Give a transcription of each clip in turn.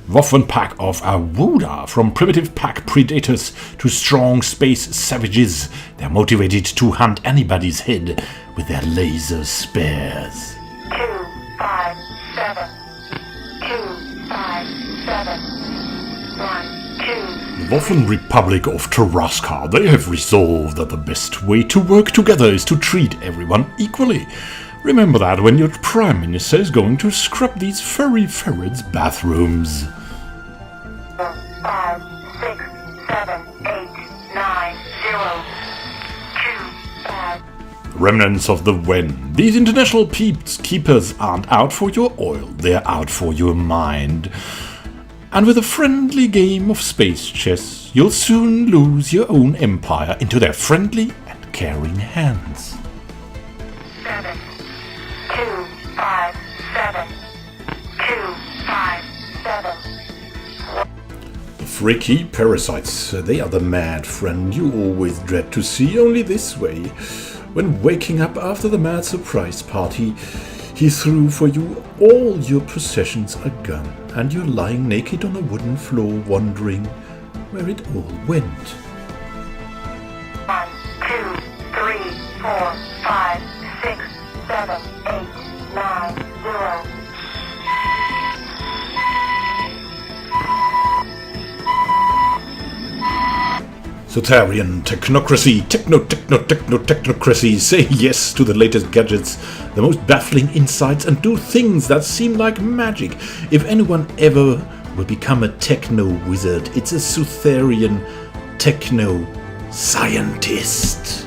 Waffenpack of Awuda, from primitive pack predators to strong space savages. They're motivated to hunt anybody's head with their laser spears. 257. 257. 1, 2. The Waffen Republic of Taraskar, they have resolved that the best way to work together is to treat everyone equally. Remember that when your Prime Minister is going to scrub these furry ferrets' bathrooms. 5, 6, 7, 8, 9, 0, 2, 5. Remnants of the Wen. These international keepers aren't out for your oil, they're out for your mind. And with a friendly game of space chess, you'll soon lose your own empire into their friendly and caring hands. 7, 2, 5, 7, 2, 5, 7. The freaky parasites, they are the mad friend you always dread to see, only this way. When waking up after the mad surprise party, he threw for you all your possessions a gun, and you're lying naked on a wooden floor wondering where it all went. 1, 2, 3, 4, 5, 6, 7, 8, 9, 0. Sotarian technocracy, technocracy, say yes to the latest gadgets, the most baffling insights, and do things that seem like magic. If anyone ever will become a techno wizard, it's a Sutherian techno scientist.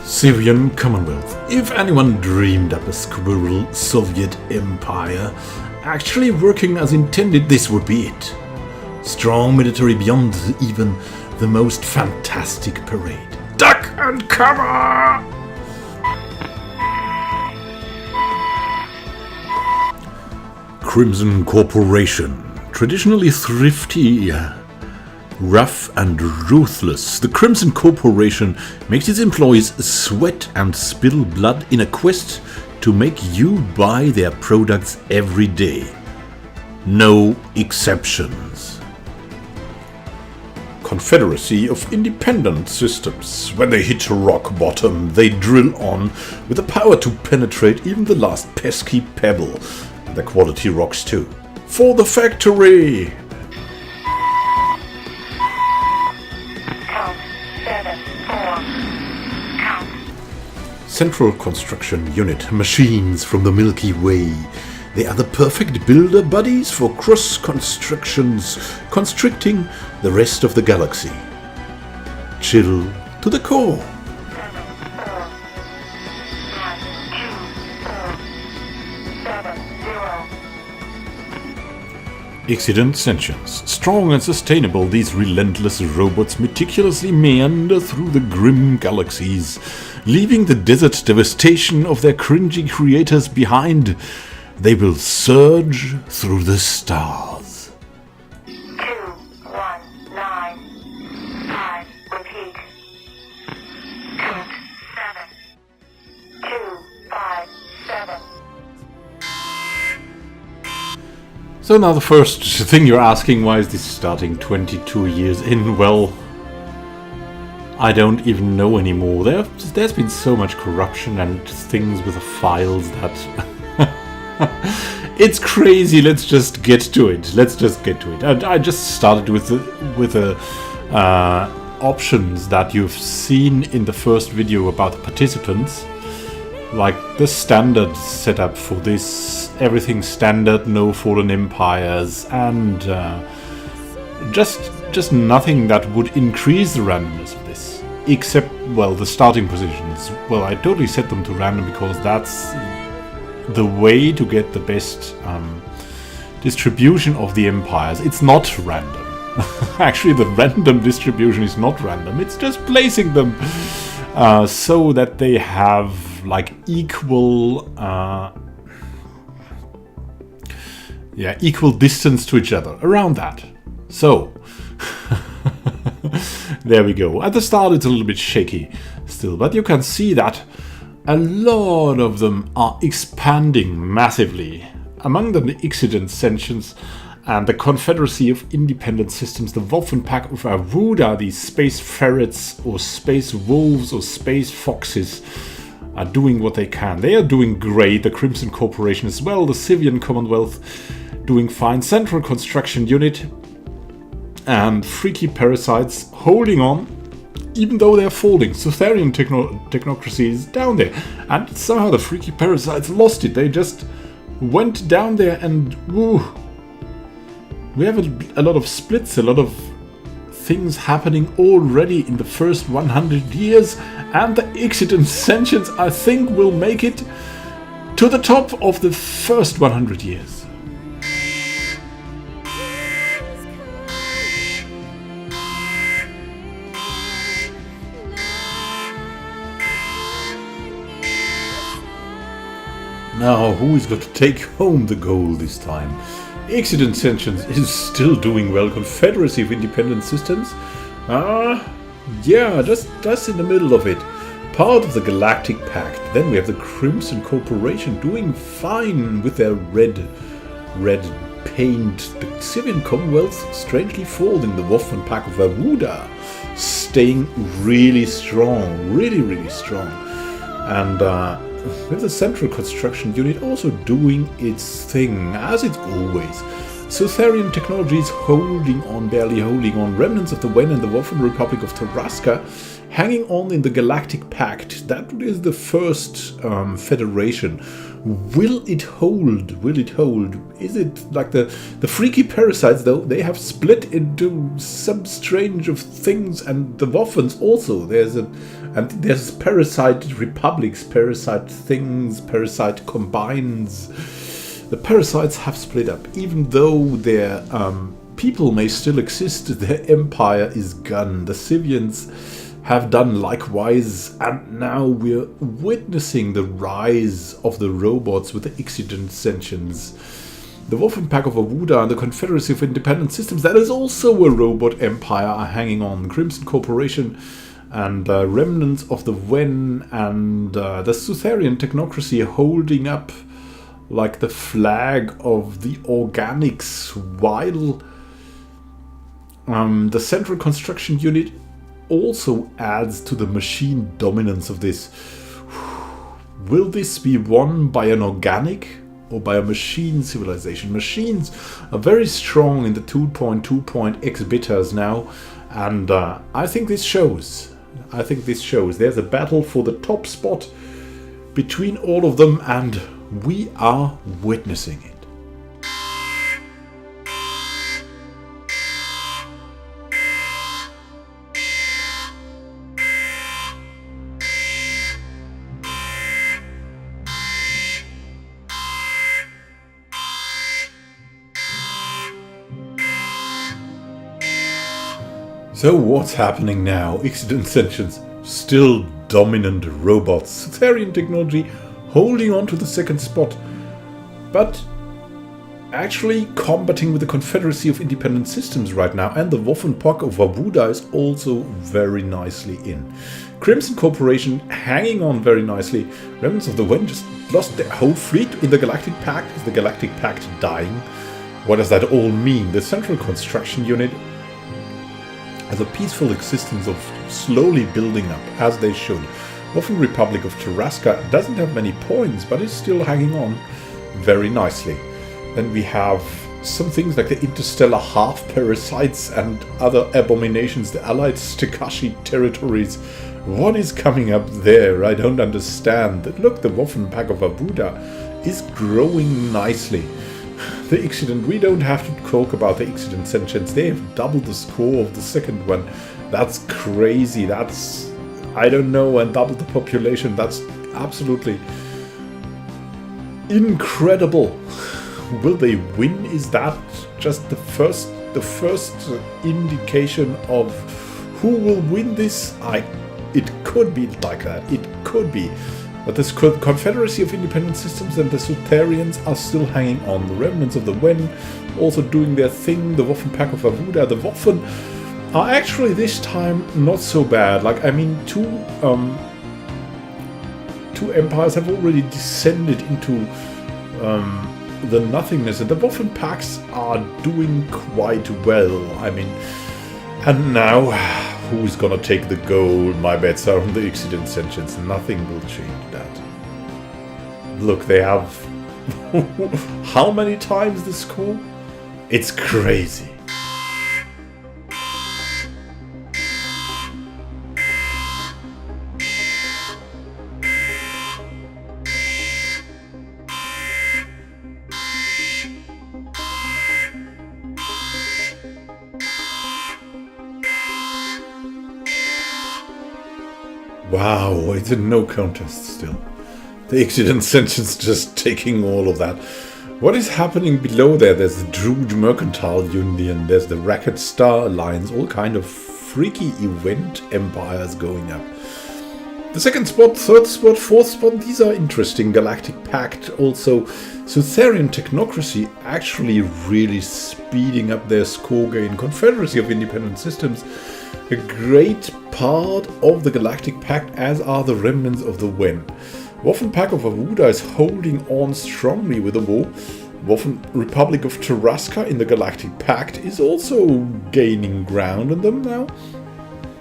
Syrian Commonwealth. If anyone dreamed up a squirrel Soviet empire actually working as intended, this would be it. Strong military beyond even the most fantastic parade. Duck and cover! Crimson Corporation. Traditionally thrifty, rough and ruthless, the Crimson Corporation makes its employees sweat and spill blood in a quest to make you buy their products every day. No exceptions. Confederacy of Independent Systems. When they hit rock bottom, they drill on with the power to penetrate even the last pesky pebble. And the quality rocks too. For the factory! Count 7, 4. Count. Central Construction Unit. Machines from the Milky Way. They are the perfect builder buddies for cross-constructions, constricting the rest of the galaxy. Chill to the core. 7, 4. 9, 2, 4. 7, 0. Excident sentience. Strong and sustainable, these relentless robots meticulously meander through the grim galaxies, leaving the desert devastation of their cringy creators behind. They will surge through the stars. 2, 1, 9, 5. Repeat. Count 7, 2, 5, 7. So now the first thing you're asking, why is this starting 22 years in? Well, I don't even know anymore. There's been so much corruption and things with the files that... It's crazy. Let's just get to it. And I just started with the options that you've seen in the first video about the participants. Like the standard setup for this, everything standard, no fallen empires, and just nothing that would increase the randomness of this. Except, well, the starting positions. Well, I totally set them to random because that's the way to get the best distribution of the empires. It's not random. Actually, the random distribution is not random. It's just placing them so that they have like equal distance to each other, around that. So there we go. At the start it's a little bit shaky still, but you can see that a lot of them are expanding massively. Among them the Exident Sentients and the Confederacy of Independent Systems, the Waffenpack of Aruda, these space ferrets or space wolves or space foxes, are doing what they can. They are doing great. The Crimson Corporation as well, the Civian Commonwealth doing fine. Central Construction Unit and Freaky Parasites holding on, even though they're folding. Sutherian Technocracy is down there. And somehow the Freaky Parasites lost it. They just went down there and woo. We have a lot of splits, a lot of things happening already in the first 100 years, and the Exident Sentients, I think, will make it to the top of the first 100 years. Now, who is going to take home the gold this time? Exident Sentients is still doing well. Confederacy of Independent Systems? Yeah, just in the middle of it. Part of the Galactic Pact. Then we have the Crimson Corporation doing fine with their red paint. The Civian Commonwealth strangely folding. The Waffenpack of Aruda staying really strong. Really strong. And with the Central Construction Unit also doing its thing, as it's always. Sutherian Technology is holding on, barely holding on. Remnants of the Wen and the Waffen Republic of Taraska hanging on in the Galactic Pact. That is the first federation. Will it hold? Will it hold? Is it like the Freaky Parasites, though? They have split into some strange of things, and the Waffens also. There's Parasite Republics, Parasite things, Parasite combines. The Parasites have split up. Even though their people may still exist, their empire is gone. The Civians have done likewise, and now we're witnessing the rise of the robots with the Exident Sentients. The Waffenpack of Aruda and the Confederacy of Independent Systems, that is also a robot empire, are hanging on. The Crimson Corporation and remnants of the Wen and the Sutherian Technocracy holding up like the flag of the organics, while the Central Construction Unit also adds to the machine dominance of this. Will this be won by an organic or by a machine civilization? Machines are very strong in the 2.2.x betas now, and I think this shows. There's a battle for the top spot between all of them, and we are witnessing it. So what's happening now? Exident Sentients, still dominant robots. Sutherian Technology holding on to the second spot, but actually combating with the Confederacy of Independent Systems right now, and the Waffenpack of Aruda is also very nicely in. Crimson Corporation hanging on very nicely. Remnants of the Wen just lost their whole fleet in the Galactic Pact. Is the Galactic Pact dying? What does that all mean? The Central Construction Unit has a peaceful existence of slowly building up, as they should. Waffen Republic of Taraska doesn't have many points, but is still hanging on very nicely. Then we have some things like the interstellar half-parasites and other abominations, the allied Stakashi territories. What is coming up there? I don't understand. Look, the Waffenpack of Aruda is growing nicely. The Exident, we don't have to talk about the Exident Sentients. They have doubled the score of the second one. That's crazy. That's, I don't know, and doubled the population. That's absolutely incredible. Will they win? Is that just the first indication of who will win this? It could be like that. It could be. But the Confederacy of Independent Systems and the Sutherians are still hanging on. The remnants of the Wen also doing their thing. The Waffenpack of Aruda, the Waffen are actually this time not so bad. Like, I mean, two two empires have already descended into the nothingness, and the Waffen packs are doing quite well. I mean, and now, who's gonna take the goal? My bets are on the Exodus Sentience. Nothing will change that. Look, they have how many times the score? It's crazy. Wow, it's a no contest still. The Exodus Sentience just taking all of that. What is happening below there? There's the Druge Mercantile Union, there's the Racket Star Alliance, all kind of freaky event empires going up. The second spot, third spot, fourth spot, these are interesting. Galactic Pact, also Sutherian Technocracy actually really speeding up their score gain. Confederacy of Independent Systems, a great part of the Galactic Pact, as are the remnants of the Wen. Waffen Pack of Avuda is holding on strongly with the war. Waffen Republic of Taraska in the Galactic Pact is also gaining ground on them now.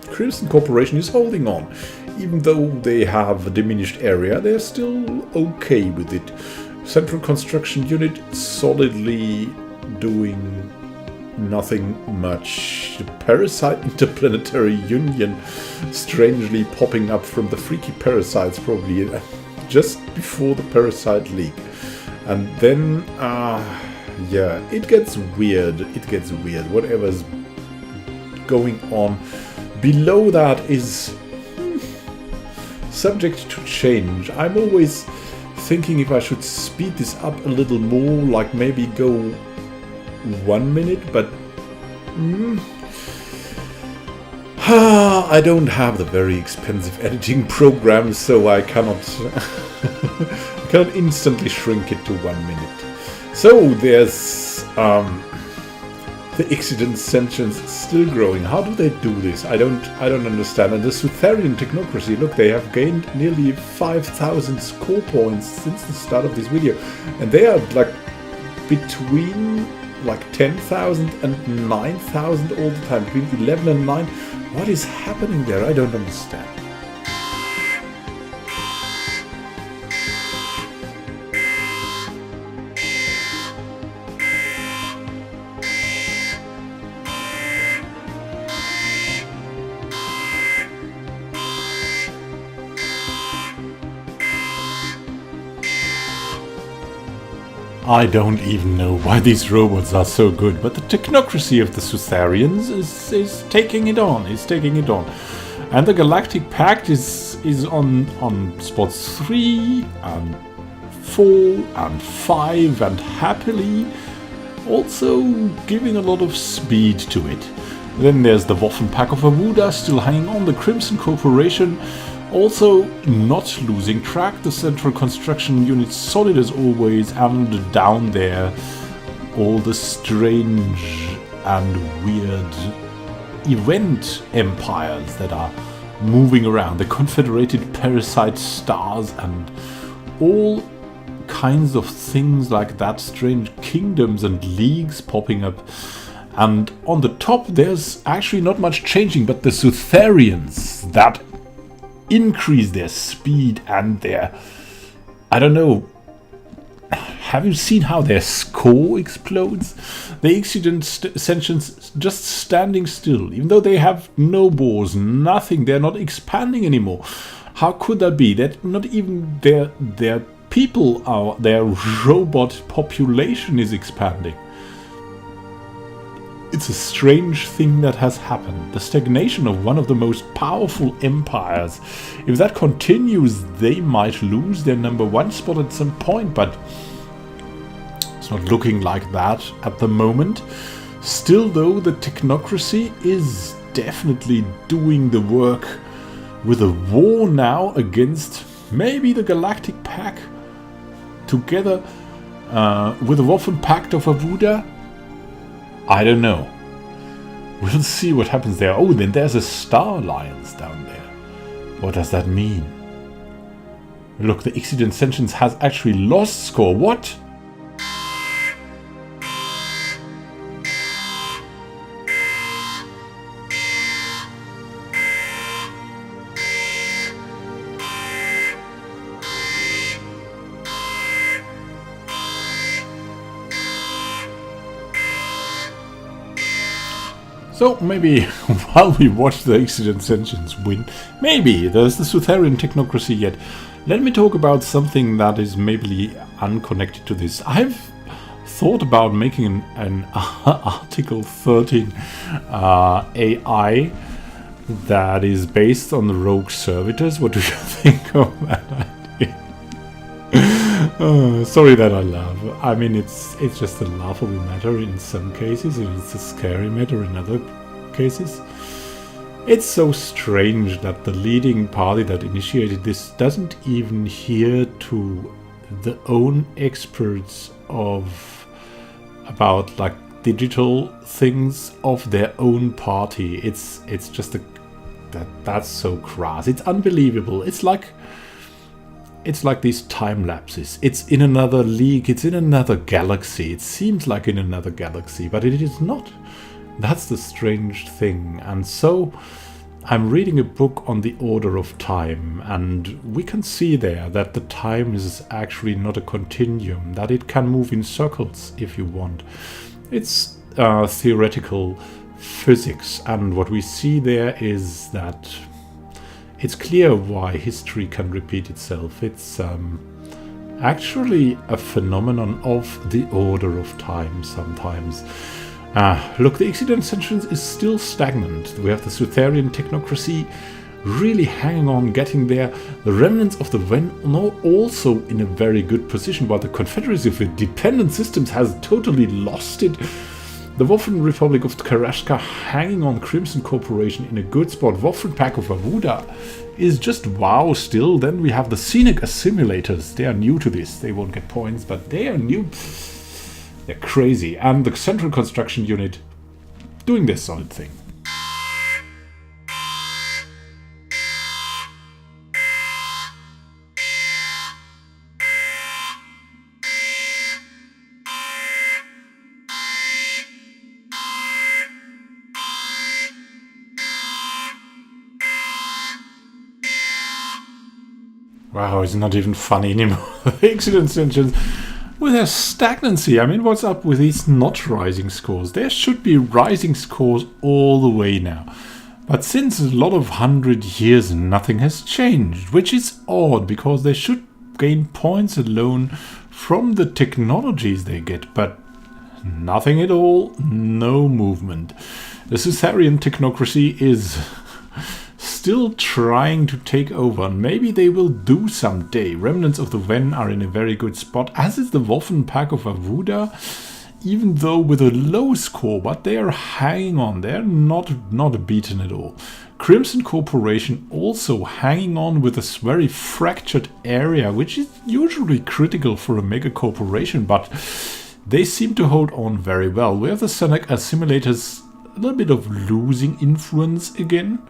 Crimson Corporation is holding on. Even though they have a diminished area, they're still okay with it. Central Construction Unit solidly doing nothing much. The Parasite Interplanetary Union strangely popping up from the freaky parasites, probably just before the Parasite League. And then, yeah, it gets weird. It gets weird. Whatever's going on below that is subject to change. I'm always thinking if I should speed this up a little more, like maybe go 1 minute, but I don't have the very expensive editing program, so I cannot instantly shrink it to 1 minute. So there's the Exodus Sentience still growing. How do they do this? I don't understand. And the Sutherian Technocracy, look, they have gained nearly 5,000 score points since the start of this video, and they are like between like 10,000 and 9,000 all the time, between 11 and 9. What is happening there? I don't understand. I don't even know why these robots are so good, but the technocracy of the Sutherians is taking it on. It's taking it on, and the Galactic Pact is on spots 3 and 4 and 5, and happily also giving a lot of speed to it. Then there's the Waffen Pack of Avuda still hanging on. The Crimson Corporation also not losing track. The Central Construction Unit solid as always, and down there all the strange and weird event empires that are moving around. The Confederated Parasite Stars and all kinds of things like that. Strange kingdoms and leagues popping up. And on the top there's actually not much changing, but the Sutherians that increase their speed and their, I don't know, have you seen how their score explodes? The Exodus Sentience just standing still, even though they have no bores, nothing, they're not expanding anymore. How could that be? That not even their people are, their robot population is expanding. It's a strange thing that has happened. The stagnation of one of the most powerful empires. If that continues, they might lose their #1 spot at some point, but it's not looking like that at the moment. Still though, the technocracy is definitely doing the work with a war now against maybe the Galactic Pact together with the Waffen Pact of Avuda. I don't know. We'll see what happens there. Oh, then there's a Star Alliance down there. What does that mean? Look, the Exident Sentience has actually lost score. What? So maybe while we watch the Exident Sentience win, maybe there's the Sutherian technocracy yet. Let me talk about something that is maybe unconnected to this. I've thought about making an Article 13 AI that is based on the rogue servitors. What do you think of that idea? Sorry that I laugh. I mean, it's just a laughable matter in some cases, and it's a scary matter in other cases. It's so strange that the leading party that initiated this doesn't even hear to the own experts about like digital things of their own party. It's just that's so crass. It's unbelievable. It's like these time lapses. It's in another league. It's in another galaxy. It seems like in another galaxy, but it is not. That's the strange thing. And so I'm reading a book on the order of time, and we can see there that the time is actually not a continuum, that it can move in circles if you want. It's theoretical physics, and what we see there is that it's clear why history can repeat itself. It's actually a phenomenon of the order of time sometimes. Look, the Exident Sentience is still stagnant. We have the Sutherian technocracy really hanging on, getting there. The remnants of the Ven are also in a very good position, but the Confederacy of Dependent Systems has totally lost it. The Waffen Republic of Karashka hanging on Crimson Corporation in a good spot. Waffen Pack of Avuda is just wow still. Then we have the Scenic Assimilators. They are new to this. They won't get points, but they are new. They're crazy. And the Central Construction Unit doing their solid thing. Wow, it's not even funny anymore. Exident Sentience with their stagnancy. I mean, what's up with these not rising scores? There should be rising scores all the way now. But since a lot of 100 years, nothing has changed, which is odd, because they should gain points alone from the technologies they get, but nothing at all, no movement. The Sutherian technocracy is still trying to take over, and maybe they will do someday. Remnants of the Ven are in a very good spot, as is the Waffen Pack of Avuda, even though with a low score, but they are hanging on. They're not beaten at all. Crimson Corporation also hanging on with a very fractured area, which is usually critical for a mega corporation, but they seem to hold on very well. We have the Scenic Assimilators, a little bit of losing influence again.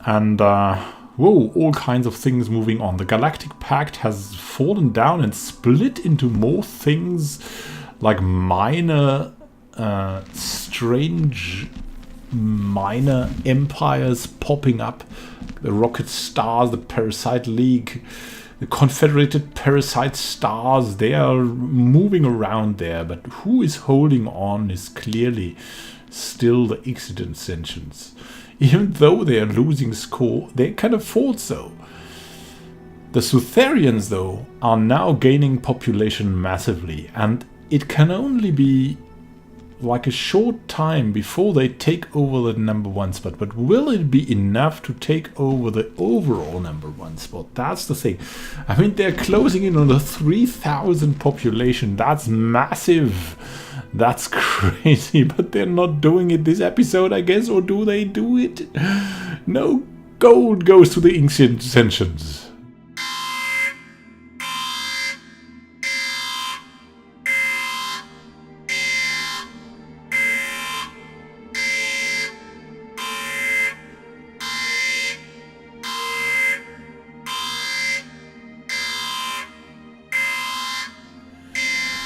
And, whoa, all kinds of things moving on. The Galactic Pact has fallen down and split into more things, like minor, strange, minor empires popping up. The Rocket Stars, the Parasite League, the Confederated Parasite Stars, they are moving around there. But who is holding on is clearly still the Exident Sentience. Even though they are losing score, they can afford so. The Sutherians, though, are now gaining population massively, and it can only be like a short time before they take over the #1 spot. But will it be enough to take over the overall #1 spot? That's the thing. I mean, they're closing in on the 3,000 population. That's massive. That's crazy, but they're not doing it this episode, I guess, or do they do it? No gold goes to the Exident Sentience.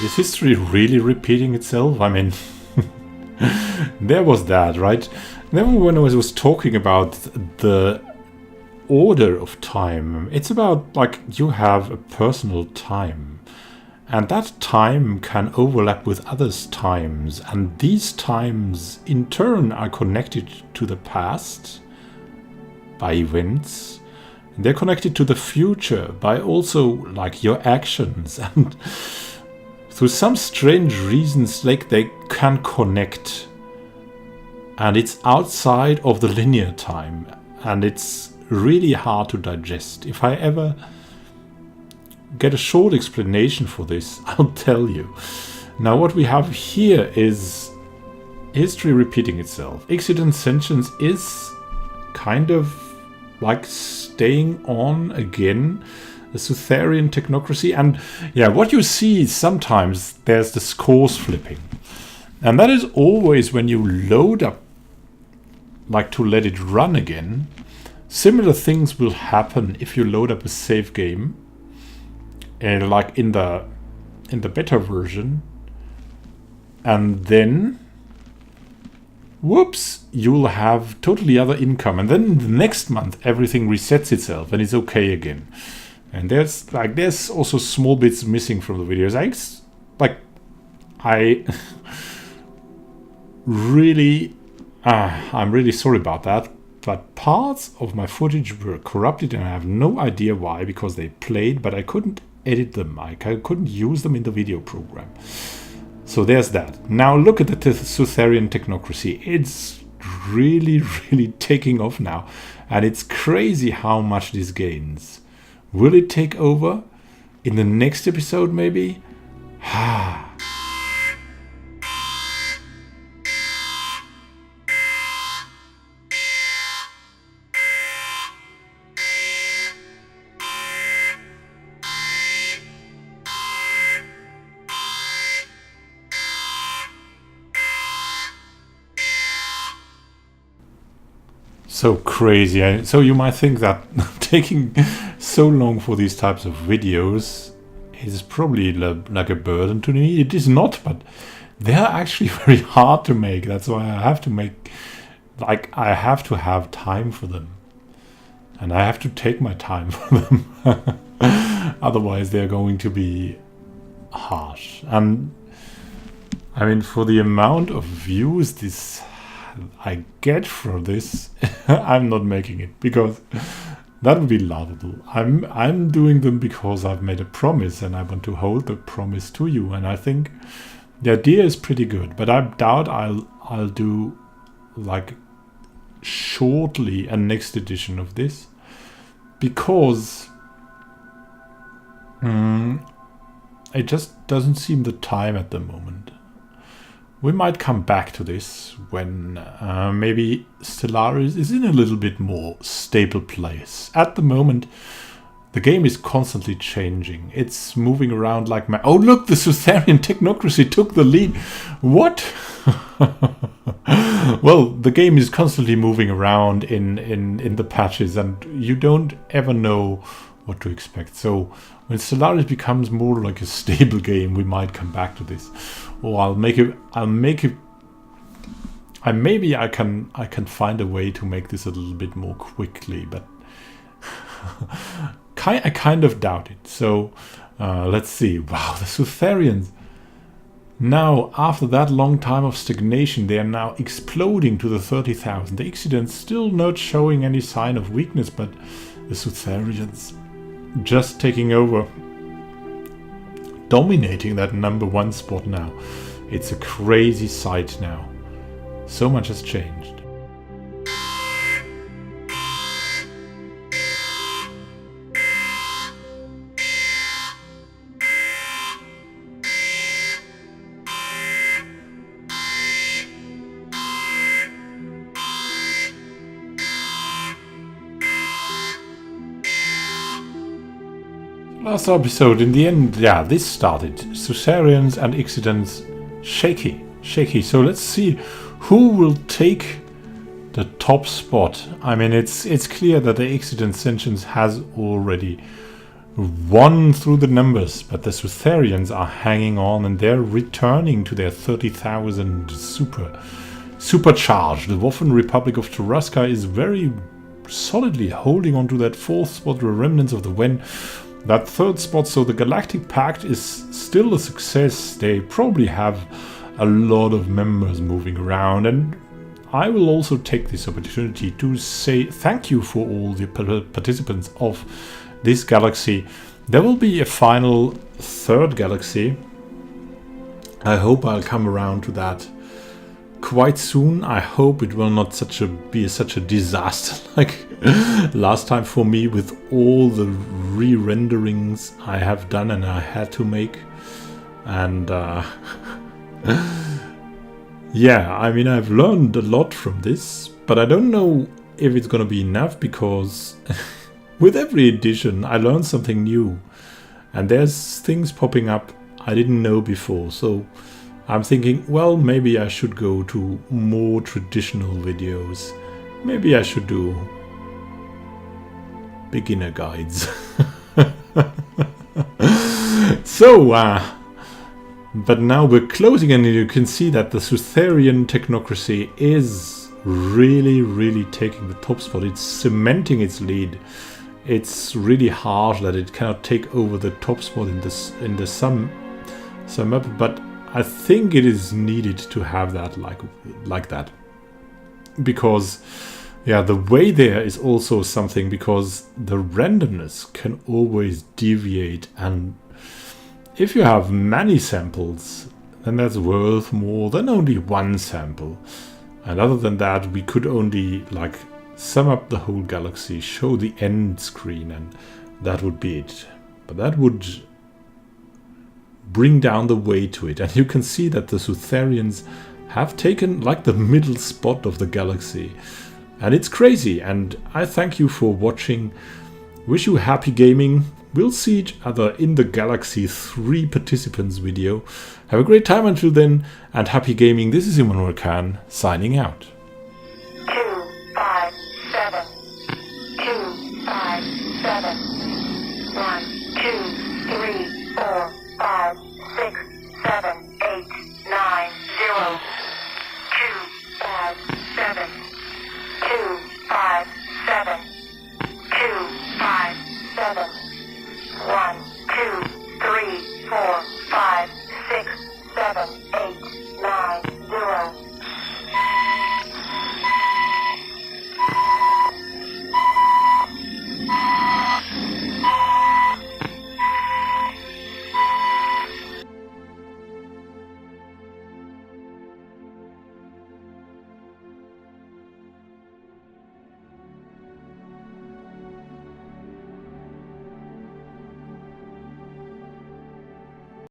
Is history really repeating itself? I mean, there was that, right? Then when I was talking about the order of time, it's about like you have a personal time, and that time can overlap with others' times, and these times in turn are connected to the past by events. They're connected to the future by also like your actions, and through some strange reasons like they can connect, and it's outside of the linear time, and it's really hard to digest. If I ever get a short explanation for this, I'll tell you. Now what we have here is history repeating itself. Exodus Sentience is kind of like staying on again, the Sutherian technocracy, and yeah, what you see is sometimes there's this course flipping, and that is always when you load up like to let it run again. Similar things will happen if you load up a save game, and like in the beta version, and then whoops, you'll have totally other income, and then the next month everything resets itself and it's okay again. And there's also small bits missing from the videos. I really I'm really sorry about that, but parts of my footage were corrupted and I have no idea why, because they played but I couldn't edit them. I couldn't use them in the video program. So there's that. Now look at the Sutherian technocracy. It's really, really taking off now. And it's crazy how much this gains. Will it take over in the next episode maybe? So crazy. So you might think that taking so long for these types of videos is probably like a burden to me. It is not, but they are actually very hard to make. That's why I have to make, like, I have to have time for them. And I have to take my time for them. Otherwise they're going to be harsh. And I mean, for the amount of views I get from this, I'm not making it, because that would be laughable. I'm doing them because I've made a promise and I want to hold the promise to you, and I think the idea is pretty good, but I doubt I'll do like shortly a next edition of this, because it just doesn't seem the time at the moment. We might come back to this when maybe Stellaris is in a little bit more stable place. At the moment, the game is constantly changing. It's moving around like oh look, the Sutherian technocracy took the lead. What? Well, the game is constantly moving around in the patches, and you don't ever know what to expect. So when Stellaris becomes more like a stable game, we might come back to this. Or maybe I can find a way to make this a little bit more quickly, but I kind of doubt it. So let's see. Wow, the Sutherians. Now, after that long time of stagnation, they are now exploding to the 30,000. The Exodus still not showing any sign of weakness, but the Sutherians just taking over, dominating that #1 spot now. It's a crazy sight now. So much has changed. Last episode, in the end, yeah, this started. Sutherians and Exodus shaky. So let's see who will take the top spot. I mean, it's clear that the Exodus Sentience has already won through the numbers, but the Sutherians are hanging on and they're returning to their 30,000 supercharged. The Waffen Republic of Taraska is very solidly holding on to that 4th spot, the remnants of the Wen. That 3rd spot, so the Galactic Pact is still a success. They probably have a lot of members moving around, and I will also take this opportunity to say thank you for all the participants of this galaxy. There will be a final 3rd galaxy. I hope I'll come around to that quite soon. I hope it will not be such a disaster like last time for me with all the re-renderings I have done and I had to make. And yeah, I mean, I've learned a lot from this, but I don't know if it's gonna be enough, because with every edition I learn something new and there's things popping up I didn't know before. So I'm thinking, well, maybe I should go to more traditional videos. Maybe I should do beginner guides. So, but now we're closing, and you can see that the Sutherian technocracy is really taking the top spot. It's cementing its lead. It's really harsh that it cannot take over the top spot in the sum up, but I think it is needed to have that like that, because yeah, the way there is also something, because the randomness can always deviate, and if you have many samples, then that's worth more than only one sample. And other than that, we could only like sum up the whole galaxy, show the end screen, and that would be it. But that would bring down the weight to it, and you can see that the Sutherians have taken like the middle spot of the galaxy, and it's crazy. And I thank you for watching. Wish you happy gaming. We'll see each other in the Galaxy 3 participants video. Have a great time until then, and happy gaming. This is Immanuel signing out. 257 257 1 2 3 4 5 6 7 8 9 0 257 257 257 1 2 3 4 5 6 7